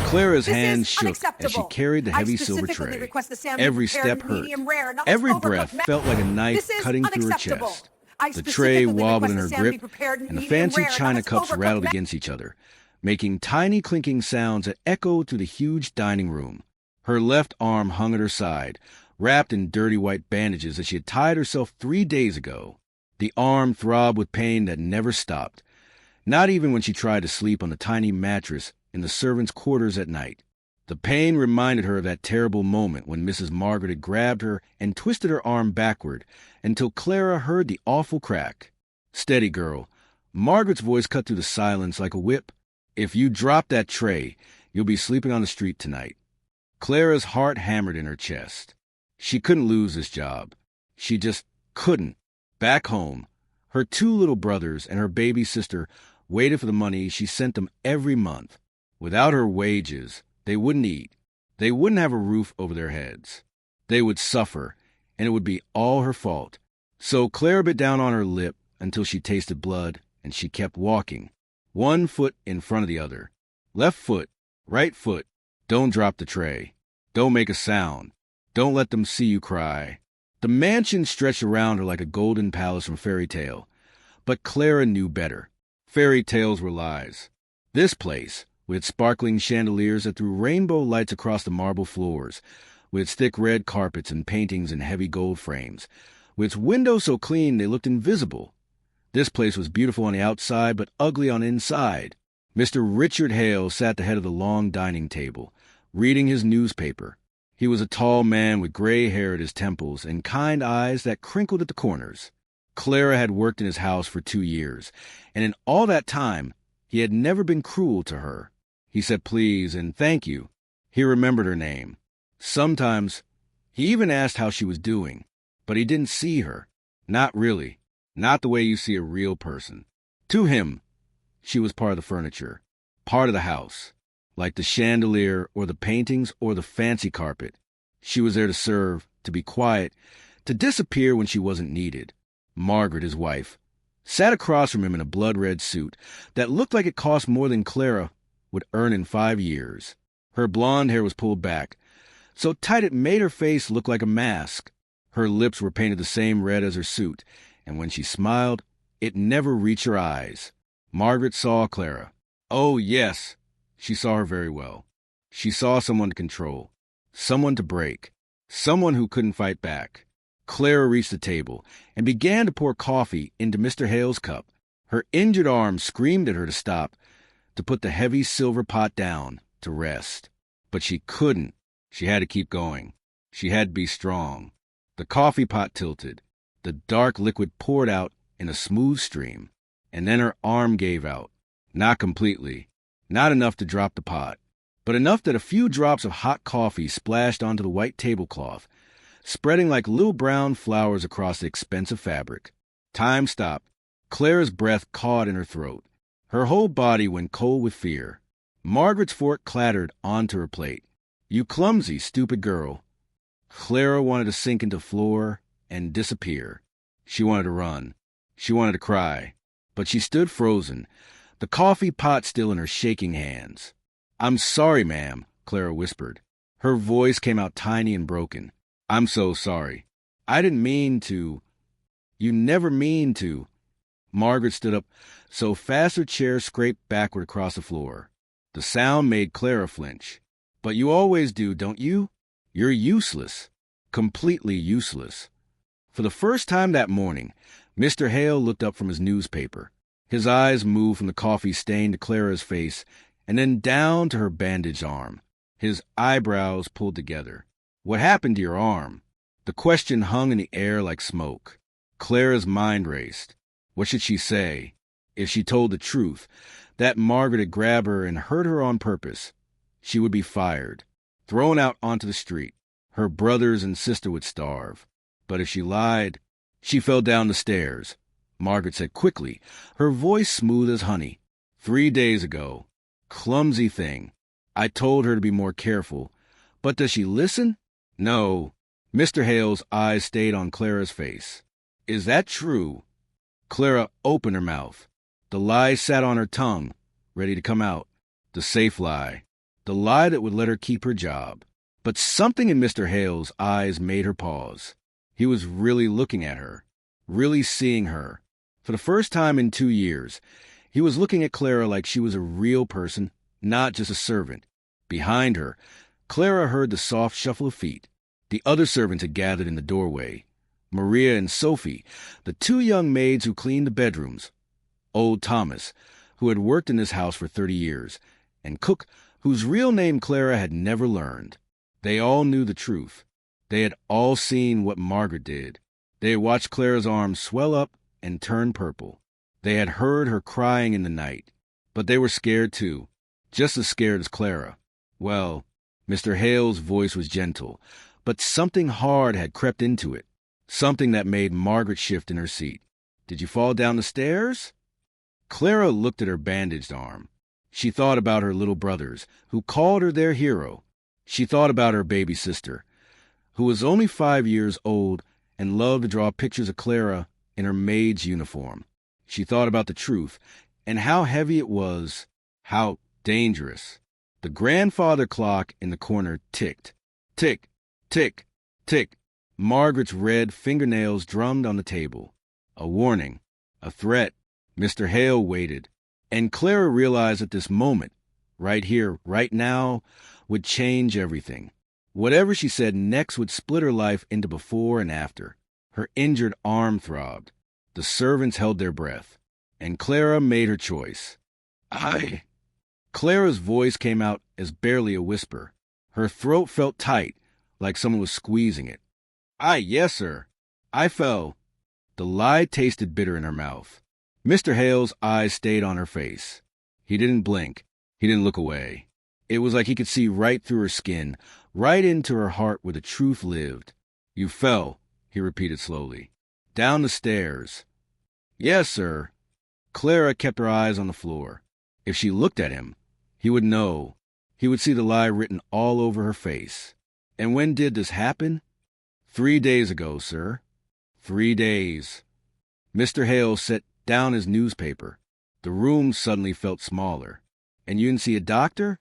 Clara's This hands is shook as she unacceptable. carried the I heavy silver specifically tray. request the salmon Every prepared step in hurt. medium rare, not Every overcooked breath felt like a knife This is cutting through her unacceptable. chest. I The tray specifically wobbled request in the her salmon be grip, prepared in and the medium fancy rare, not china cups overcooked rattled against each other, making tiny clinking sounds that echoed through the huge dining room. Her left arm hung at her side, wrapped in dirty white bandages that she had tied herself 3 days ago. The arm throbbed with pain that never stopped, not even when she tried to sleep on the tiny mattress in the servants' quarters at night. The pain reminded her of that terrible moment when Mrs. Margaret had grabbed her and twisted her arm backward until Clara heard the awful crack. "Steady, girl." Margaret's voice cut through the silence like a whip. "If you drop that tray, you'll be sleeping on the street tonight." Clara's heart hammered in her chest. She couldn't lose this job. She just couldn't. Back home, her 2 little brothers and her baby sister waited for the money she sent them every month. Without her wages, they wouldn't eat. They wouldn't have a roof over their heads. They would suffer, and it would be all her fault. So Clara bit down on her lip until she tasted blood, and she kept walking, 1 foot in front of the other. Left foot, right foot. Don't drop the tray. Don't make a sound. Don't let them see you cry. The mansion stretched around her like a golden palace from fairy tale. But Clara knew better. Fairy tales were lies. This place, with its sparkling chandeliers that threw rainbow lights across the marble floors, with its thick red carpets and paintings in heavy gold frames, with its windows so clean they looked invisible. This place was beautiful on the outside but ugly on the inside. Mr. Richard Hale sat at the head of the long dining table, reading his newspaper. He was a tall man with gray hair at his temples and kind eyes that crinkled at the corners. Clara had worked in his house for 2 years, and in all that time, he had never been cruel to her. He said please and thank you. He remembered her name. Sometimes, he even asked how she was doing, but he didn't see her. Not really. Not the way you see a real person. To him, she was part of the furniture, part of the house. Like the chandelier or the paintings or the fancy carpet. She was there to serve, to be quiet, to disappear when she wasn't needed. Margaret, his wife, sat across from him in a blood-red suit that looked like it cost more than Clara would earn in 5 years. Her blonde hair was pulled back, so tight it made her face look like a mask. Her lips were painted the same red as her suit, and when she smiled, it never reached her eyes. Margaret saw Clara. Oh, yes. She saw her very well. She saw someone to control, someone to break, someone who couldn't fight back. Clara reached the table and began to pour coffee into Mr. Hale's cup. Her injured arm screamed at her to stop, to put the heavy silver pot down, to rest. But she couldn't. She had to keep going. She had to be strong. The coffee pot tilted. The dark liquid poured out in a smooth stream, and then her arm gave out. Not completely. Not enough to drop the pot, but enough that a few drops of hot coffee splashed onto the white tablecloth, spreading like little brown flowers across the expensive fabric. Time stopped. Clara's breath caught in her throat. Her whole body went cold with fear. Margaret's fork clattered onto her plate. "You clumsy, stupid girl." Clara wanted to sink into the floor and disappear. She wanted to run. She wanted to cry. But she stood frozen, the coffee pot still in her shaking hands. "I'm sorry, ma'am," Clara whispered. Her voice came out tiny and broken. "I'm so sorry. I didn't mean to." "You never mean to." Margaret stood up so fast her chair scraped backward across the floor. The sound made Clara flinch. "But you always do, don't you? You're useless. Completely useless." For the first time that morning, Mr. Hale looked up from his newspaper. His eyes moved from the coffee stain to Clara's face and then down to her bandaged arm. His eyebrows pulled together. "What happened to your arm?" The question hung in the air like smoke. Clara's mind raced. What should she say? If she told the truth, that Margaret had grabbed her and hurt her on purpose, she would be fired, thrown out onto the street. Her brothers and sister would starve. But if she lied, she fell down the stairs. Margaret said quickly, her voice smooth as honey. 3 days ago. Clumsy thing. I told her to be more careful. But does she listen? No. Mr. Hale's eyes stayed on Clara's face. Is that true? Clara opened her mouth. The lie sat on her tongue, ready to come out. The safe lie. the lie that would let her keep her job. But something in Mr. Hale's eyes made her pause. He was really looking at her, really seeing her. For the first time in 2 years, he was looking at Clara like she was a real person, not just a servant. Behind her, Clara heard the soft shuffle of feet. The other servants had gathered in the doorway. Maria and Sophie, the 2 young maids who cleaned the bedrooms. Old Thomas, who had worked in this house for 30 years, and Cook, whose real name Clara had never learned. They all knew the truth. They had all seen what Margaret did. They had watched Clara's arms swell up and turn purple. They had heard her crying in the night. But they were scared too, just as scared as Clara. Well, Mr. Hale's voice was gentle, but something hard had crept into it, something that made Margaret shift in her seat. "Did you fall down the stairs?" Clara looked at her bandaged arm. She thought about her little brothers, who called her their hero. She thought about her baby sister, who was only 5 years old and loved to draw pictures of Clara in her maid's uniform. She thought about the truth and how heavy it was, how dangerous. The grandfather clock in the corner ticked. Tick, tick, tick. Margaret's red fingernails drummed on the table. A warning, a threat. Mr. Hale waited, and Clara realized at this moment, right here, right now, would change everything. Whatever she said next would split her life into before and after. Her injured arm throbbed. The servants held their breath, and Clara made her choice. Clara's voice came out as barely a whisper. Her throat felt tight, like someone was squeezing it. Yes, sir. I fell. The lie tasted bitter in her mouth. Mr. Hale's eyes stayed on her face. He didn't blink. He didn't look away. It was like he could see right through her skin, right into her heart where the truth lived. "You fell," he repeated slowly. "Down the stairs." "Yes, sir." Clara kept her eyes on the floor. If she looked at him, he would know. He would see the lie written all over her face. "And when did this happen?" 3 days ago, sir." 3 days. Mr. Hale set down his newspaper. The room suddenly felt smaller. "And you didn't see a doctor?"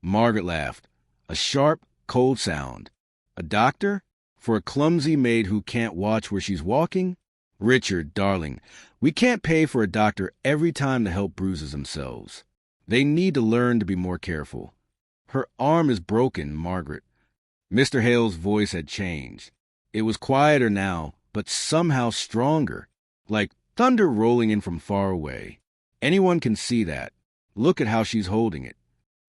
Margaret laughed. A sharp, cold sound. "A doctor? For a clumsy maid who can't watch where she's walking? Richard, darling, we can't pay for a doctor every time the help bruises themselves. They need to learn to be more careful. Her arm is broken, Margaret." Mr. Hale's voice had changed. It was quieter now, but somehow stronger, like thunder rolling in from far away. "Anyone can see that. Look at how she's holding it."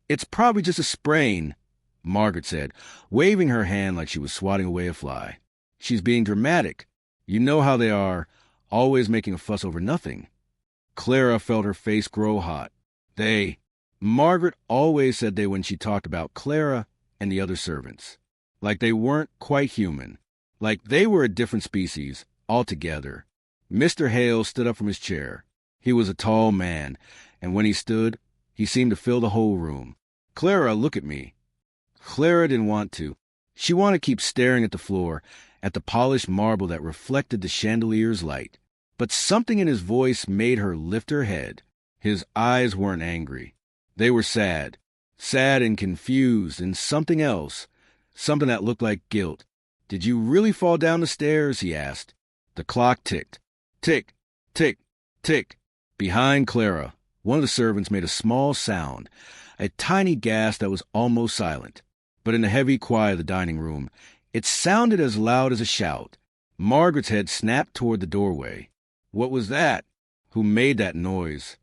"It's probably just a sprain," Margaret said, waving her hand like she was swatting away a fly. "She's being dramatic. You know how they are, always making a fuss over nothing." Clara felt her face grow hot. Margaret always said they when she talked about Clara and the other servants. Like they weren't quite human. Like they were a different species, altogether. Mr. Hale stood up from his chair. He was a tall man, and when he stood, he seemed to fill the whole room. "Clara, look at me." Clara didn't want to. She wanted to keep staring at the floor, at the polished marble that reflected the chandelier's light. But something in his voice made her lift her head. His eyes weren't angry. They were sad. Sad and confused and something else. Something that looked like guilt. "Did you really fall down the stairs?" he asked. The clock ticked. Tick, tick, tick. Behind Clara, one of the servants made a small sound, a tiny gasp that was almost silent. But in the heavy quiet of the dining room, it sounded as loud as a shout. Margaret's head snapped toward the doorway. What was that? Who made that noise?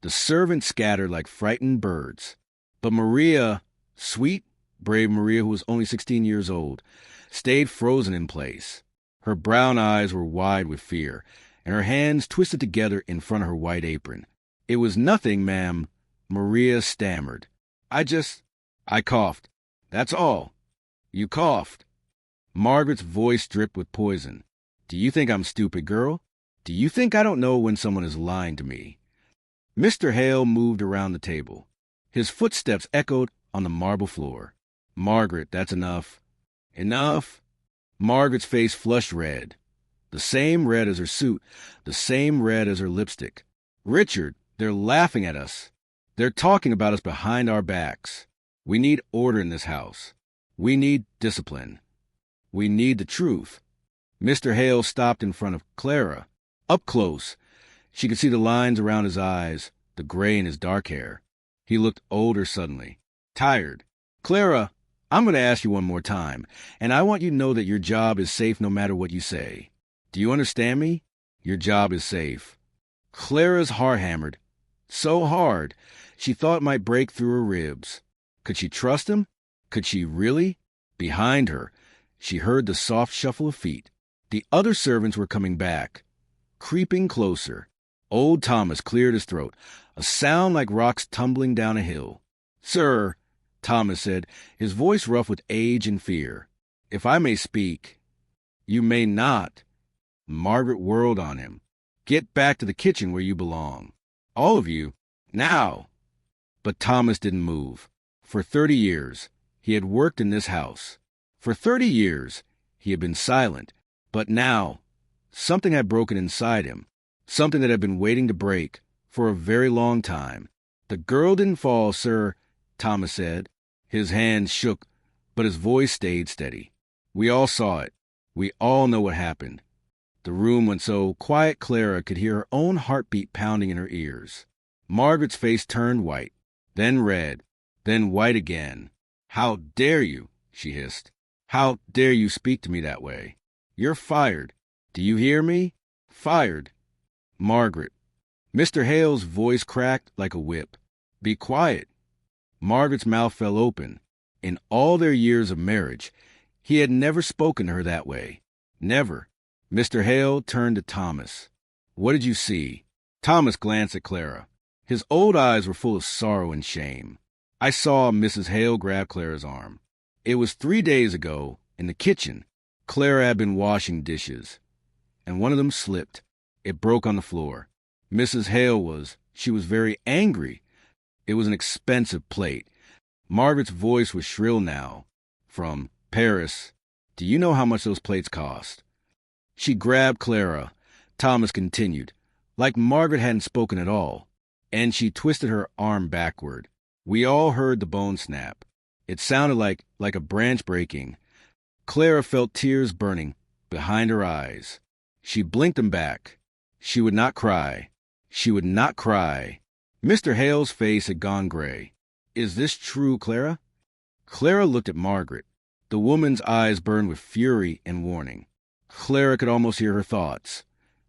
The servants scattered like frightened birds. But Maria, sweet, brave Maria, who was only 16 years old, stayed frozen in place. Her brown eyes were wide with fear, and her hands twisted together in front of her white apron. "It was nothing, ma'am," Maria stammered. I coughed. That's all." "You coughed." Margaret's voice dripped with poison. "Do you think I'm stupid, girl? Do you think I don't know when someone is lying to me?" Mr. Hale moved around the table. His footsteps echoed on the marble floor. "Margaret, that's enough." "Enough?" Margaret's face flushed red. The same red as her suit, the same red as her lipstick. "Richard, they're laughing at us. They're talking about us behind our backs." We need order in this house. We need discipline. We need the truth. Mr. Hale stopped in front of Clara. Up close, she could see the lines around his eyes, the gray in his dark hair. He looked older suddenly, tired. Clara, I'm going to ask you one more time, and I want you to know that your job is safe no matter what you say. Do you understand me? Your job is safe. Clara's heart hammered. So hard, she thought it might break through her ribs. Could she trust him? Could she really? Behind her, she heard the soft shuffle of feet. The other servants were coming back, creeping closer. Old Thomas cleared his throat, a sound like rocks tumbling down a hill. "Sir," Thomas said, his voice rough with age and fear, "if I may speak." "You may not." Margaret whirled on him. "Get back to the kitchen where you belong. All of you. Now." But Thomas didn't move. For 30 years, he had worked in this house. For 30 years, he had been silent. But now, something had broken inside him, something that had been waiting to break for a very long time. "The girl didn't fall, sir," Thomas said. His hands shook, but his voice stayed steady. "We all saw it. We all know what happened." The room went so quiet Clara could hear her own heartbeat pounding in her ears. Margaret's face turned white, then red, then white again. "How dare you?" she hissed. "How dare you speak to me that way? You're fired. Do you hear me? Fired." "Margaret." Mr. Hale's voice cracked like a whip. "Be quiet." Margaret's mouth fell open. In all their years of marriage, he had never spoken to her that way. Never. Mr. Hale turned to Thomas. "What did you see?" Thomas glanced at Clara. His old eyes were full of sorrow and shame. "I saw Mrs. Hale grab Clara's arm. It was 3 days ago, in the kitchen. Clara had been washing dishes, and one of them slipped. It broke on the floor. Mrs. Hale she was very angry. It was an expensive plate." Margaret's voice was shrill now. "From Paris. Do you know how much those plates cost?" She grabbed Clara. Thomas continued, like Margaret hadn't spoken at all, and she twisted her arm backward. "We all heard the bone snap. It sounded like a branch breaking." Clara felt tears burning behind her eyes. She blinked them back. She would not cry. She would not cry. Mr. Hale's face had gone gray. "Is this true, Clara?" Clara looked at Margaret. The woman's eyes burned with fury and warning. Clara could almost hear her thoughts.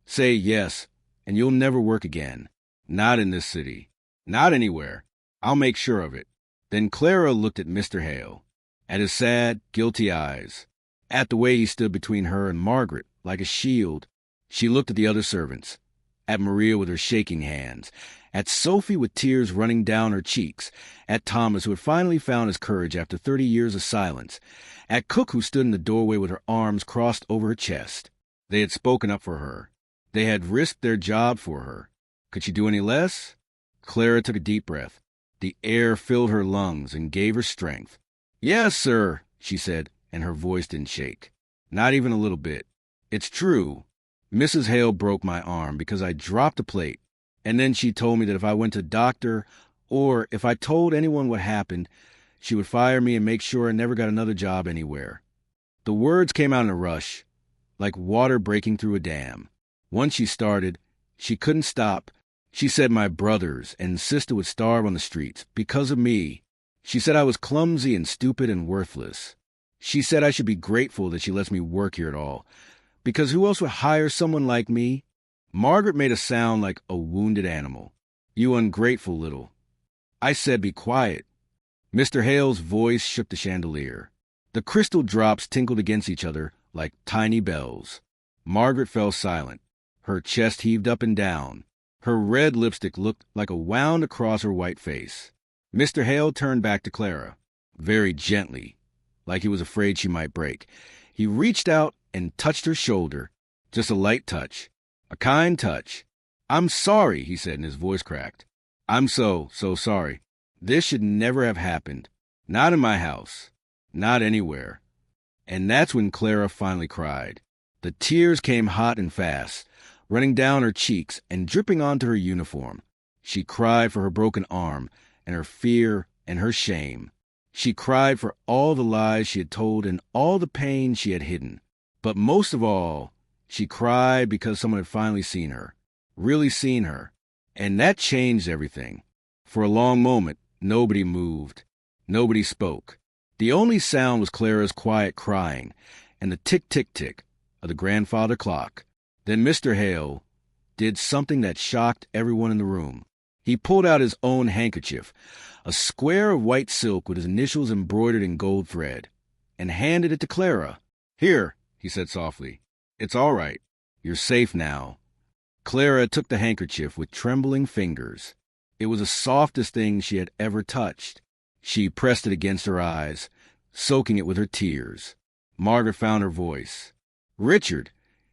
"Say yes, and you'll never work again. Not in this city. Not anywhere. I'll make sure of it." Then Clara looked at Mr. Hale, at his sad, guilty eyes, at the way he stood between her and Margaret like a shield. She looked at the other servants, at Maria with her shaking hands, at Sophie with tears running down her cheeks, at Thomas who had finally found his courage after 30 years of silence, at Cook who stood in the doorway with her arms crossed over her chest. They had spoken up for her. They had risked their job for her. Could she do any less? Clara took a deep breath. The air filled her lungs and gave her strength. "Yes, sir," she said, and her voice didn't shake. "Not even a little bit. It's true. Mrs. Hale broke my arm because I dropped a plate, and then she told me that if I went to a doctor or if I told anyone what happened, she would fire me and make sure I never got another job anywhere." The words came out in a rush, like water breaking through a dam. Once she started, she couldn't stop. She said my brothers and sister would starve on the streets because of me. She said I was clumsy and stupid and worthless. She said I should be grateful that she lets me work here at all, because who else would hire someone like me? Margaret made a sound like a wounded animal. "You ungrateful little." I said be quiet. Mr. Hale's voice shook the chandelier. The crystal drops tinkled against each other like tiny bells. Margaret fell silent. Her chest heaved up and down. Her red lipstick looked like a wound across her white face. Mr. Hale turned back to Clara, very gently, like he was afraid she might break. He reached out and touched her shoulder, just a light touch, a kind touch. "I'm sorry," he said, and his voice cracked. "I'm so sorry. This should never have happened. Not in my house. Not anywhere." And that's when Clara finally cried. The tears came hot and fast, running down her cheeks and dripping onto her uniform. She cried for her broken arm and her fear and her shame. She cried for all the lies she had told and all the pain she had hidden. But most of all, she cried because someone had finally seen her, really seen her, and that changed everything. For a long moment, nobody moved. Nobody spoke. The only sound was Clara's quiet crying and the tick-tick-tick of the grandfather clock. Then Mr. Hale did something that shocked everyone in the room. He pulled out his own handkerchief, a square of white silk with his initials embroidered in gold thread, and handed it to Clara. "Here," he said softly. "It's all right. You're safe now." Clara took the handkerchief with trembling fingers. It was the softest thing she had ever touched. She pressed it against her eyes, soaking it with her tears. Margaret found her voice. "Richard,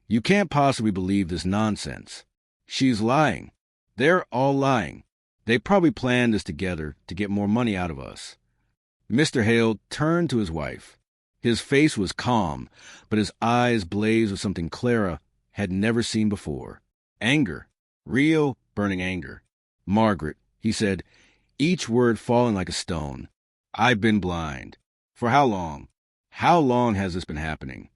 you can't possibly believe this nonsense. She's lying. They're all lying. They probably planned this together to get more money out of us." Mr. Hale turned to his wife. His face was calm, but his eyes blazed with something Clara had never seen before. Anger. Real, burning anger. "Margaret," he said, each word falling like a stone, "I've been blind. For how long? How long has this been happening?"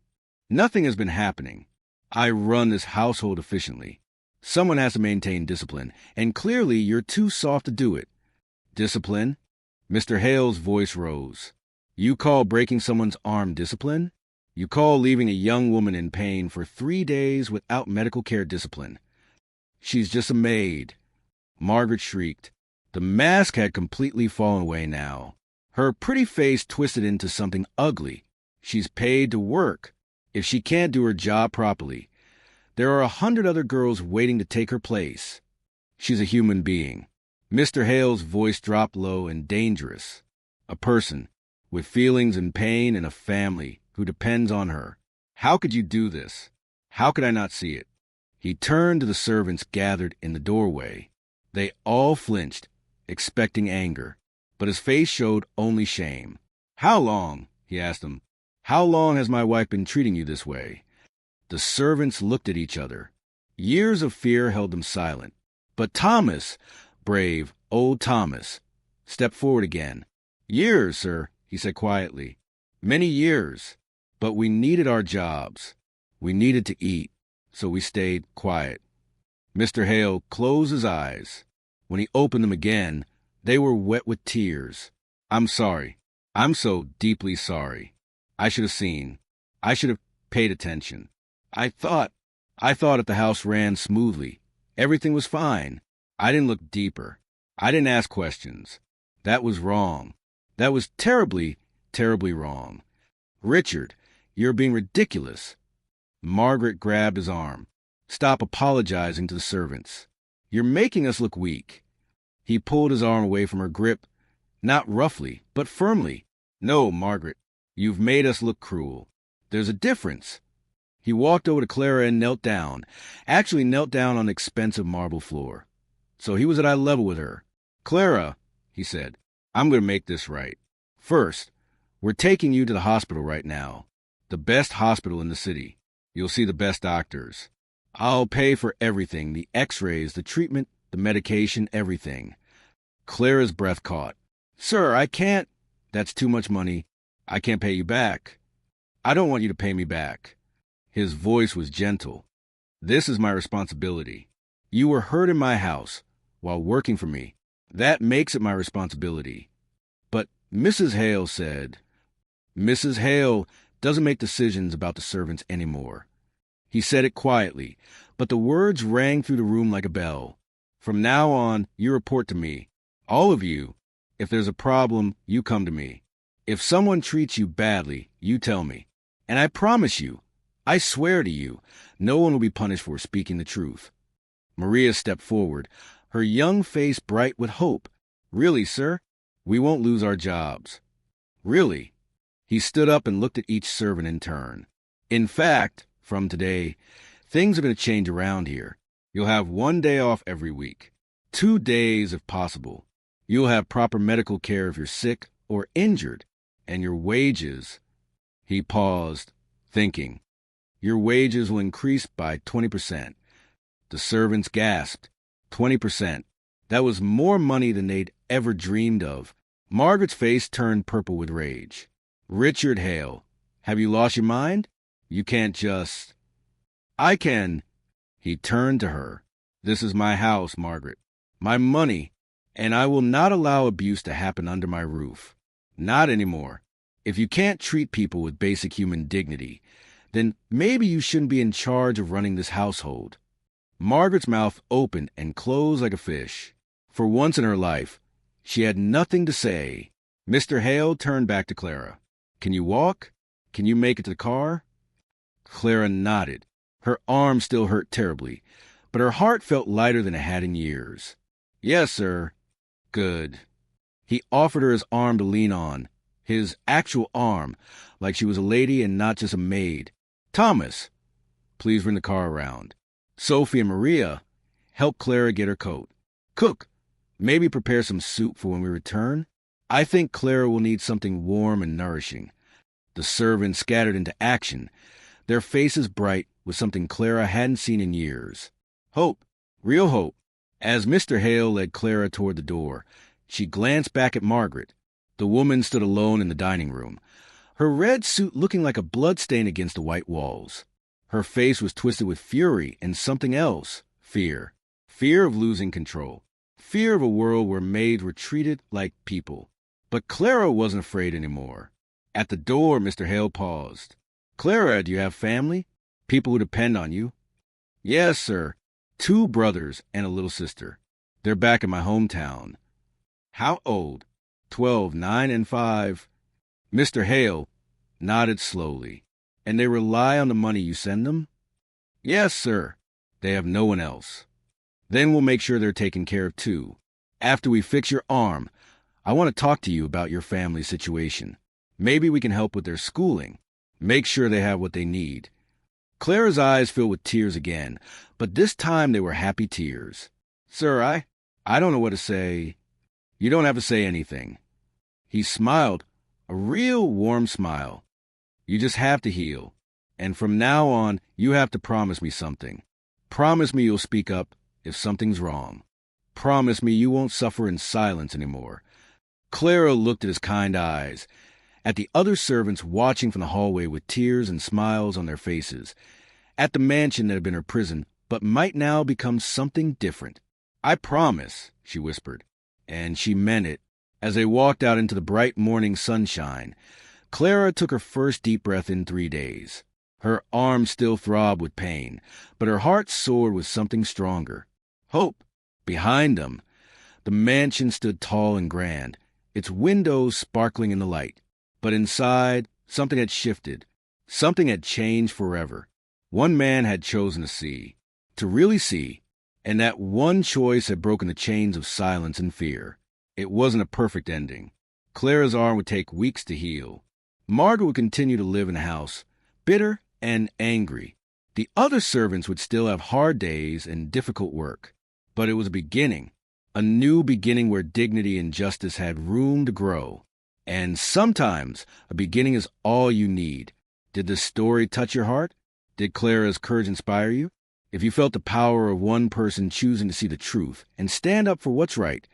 "Nothing has been happening. I run this household efficiently. Someone has to maintain discipline, and clearly you're too soft to do it." "Discipline?" Mr. Hale's voice rose. "You call breaking someone's arm discipline? You call leaving a young woman in pain for 3 days without medical care discipline? She's just a maid." Margaret shrieked. The mask had completely fallen away now. Her pretty face twisted into something ugly. "She's paid to work. If she can't do her job properly, there are 100 other girls waiting to take her place. She's a human being." Mr. Hale's voice dropped low and dangerous. "A person with feelings and pain and a family who depends on her. How could you do this? How could I not see it?" He turned to the servants gathered in the doorway. They all flinched, expecting anger, but his face showed only shame. "How long?" he asked them. "How long has my wife been treating you this way?" The servants looked at each other. Years of fear held them silent. But Thomas, brave old Thomas, stepped forward again. "Years, sir," he said quietly. "Many years. But we needed our jobs. We needed to eat, so we stayed quiet." Mr. Hale closed his eyes. When he opened them again, they were wet with tears. "I'm sorry. I'm so deeply sorry. I should have seen. I should have paid attention. I thought if the house ran smoothly, everything was fine. I didn't look deeper. I didn't ask questions. That was wrong. That was terribly, terribly wrong. Richard, you're being ridiculous." Margaret grabbed his arm. "Stop apologizing to the servants. You're making us look weak." He pulled his arm away from her grip, not roughly, but firmly. "No, Margaret, you've made us look cruel. There's a difference." He walked over to Clara and knelt down, actually knelt down on the expensive marble floor. So he was at eye level with her. "Clara," he said, "I'm going to make this right. First, we're taking you to the hospital right now, the best hospital in the city. You'll see the best doctors. I'll pay for everything, the x-rays, the treatment, the medication, everything." Clara's breath caught. "Sir, I can't." "That's too much money. I can't pay you back." "I don't want you to pay me back." His voice was gentle. "This is my responsibility. You were hurt in my house while working for me. That makes it my responsibility." "But Mrs. Hale said—" "Mrs. Hale doesn't make decisions about the servants anymore." He said it quietly, but the words rang through the room like a bell. "From now on, you report to me. All of you. If there's a problem, you come to me. If someone treats you badly, you tell me. And I promise you, I swear to you, no one will be punished for speaking the truth." Maria stepped forward, her young face bright with hope. "Really, sir? We won't lose our jobs." "Really?" He stood up and looked at each servant in turn. "In fact, from today, things are going to change around here. You'll have 1 day off every week. 2 days if possible. You'll have proper medical care if you're sick or injured. And your wages—" He paused, thinking. "Your wages will increase by 20%. The servants gasped. 20%. That was more money than they'd ever dreamed of. Margaret's face turned purple with rage. Richard Hale, have you lost your mind? You can't just... I can. He turned to her. This is my house, Margaret. My money, and I will not allow abuse to happen under my roof. Not anymore. If you can't treat people with basic human dignity, then maybe you shouldn't be in charge of running this household. Margaret's mouth opened and closed like a fish. For once in her life, she had nothing to say. Mr. Hale turned back to Clara. Can you walk? Can you make it to the car? Clara nodded. Her arm still hurt terribly, but her heart felt lighter than it had in years. Yes, sir. Good. He offered her his arm to lean on, his actual arm, like she was a lady and not just a maid. Thomas, please bring the car around. Sophie and Maria, help Clara get her coat. Cook, maybe prepare some soup for when we return. I think Clara will need something warm and nourishing. The servants scattered into action, their faces bright with something Clara hadn't seen in years. Hope, real hope. As Mr. Hale led Clara toward the door, she glanced back at Margaret. The woman stood alone in the dining room, her red suit looking like a bloodstain against the white walls. Her face was twisted with fury and something else, fear. Fear of losing control. Fear of a world where maids were treated like people. But Clara wasn't afraid anymore. At the door, Mr. Hale paused. Clara, do you have family? People who depend on you? Yes, sir. 2 brothers and a little sister. They're back in my hometown. How old? 12, 9, and 5. Mr. Hale nodded slowly. And they rely on the money you send them? Yes, sir. They have no one else. Then we'll make sure they're taken care of, too. After we fix your arm, I want to talk to you about your family situation. Maybe we can help with their schooling. Make sure they have what they need. Clara's eyes filled with tears again, but this time they were happy tears. Sir, I don't know what to say. You don't have to say anything. He smiled, a real warm smile. You just have to heal. And from now on, you have to promise me something. Promise me you'll speak up if something's wrong. Promise me you won't suffer in silence anymore. Clara looked at his kind eyes, at the other servants watching from the hallway with tears and smiles on their faces, at the mansion that had been her prison but might now become something different. I promise, she whispered, and she meant it. As they walked out into the bright morning sunshine, Clara took her first deep breath in 3 days. Her arms still throbbed with pain, but her heart soared with something stronger. Hope. Behind them, the mansion stood tall and grand, its windows sparkling in the light. But inside, something had shifted. Something had changed forever. One man had chosen to see, to really see, and that one choice had broken the chains of silence and fear. It wasn't a perfect ending. Clara's arm would take weeks to heal. Margaret would continue to live in the house, bitter and angry. The other servants would still have hard days and difficult work. But it was a beginning, a new beginning where dignity and justice had room to grow. And sometimes a beginning is all you need. Did this story touch your heart? Did Clara's courage inspire you? If you felt the power of one person choosing to see the truth and stand up for what's right,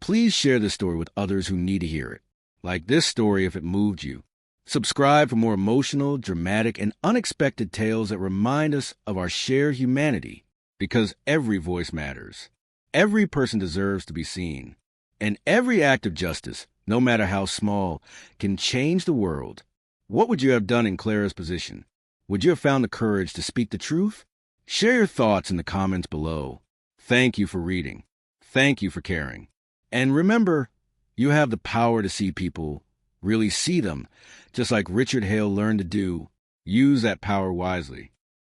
please share this story with others who need to hear it. Like this story if it moved you. Subscribe for more emotional, dramatic, and unexpected tales that remind us of our shared humanity. Because every voice matters. Every person deserves to be seen. And every act of justice, no matter how small, can change the world. What would you have done in Clara's position? Would you have found the courage to speak the truth? Share your thoughts in the comments below. Thank you for reading. Thank you for caring. And remember, you have the power to see people, really see them, just like Richard Hale learned to do. Use that power wisely.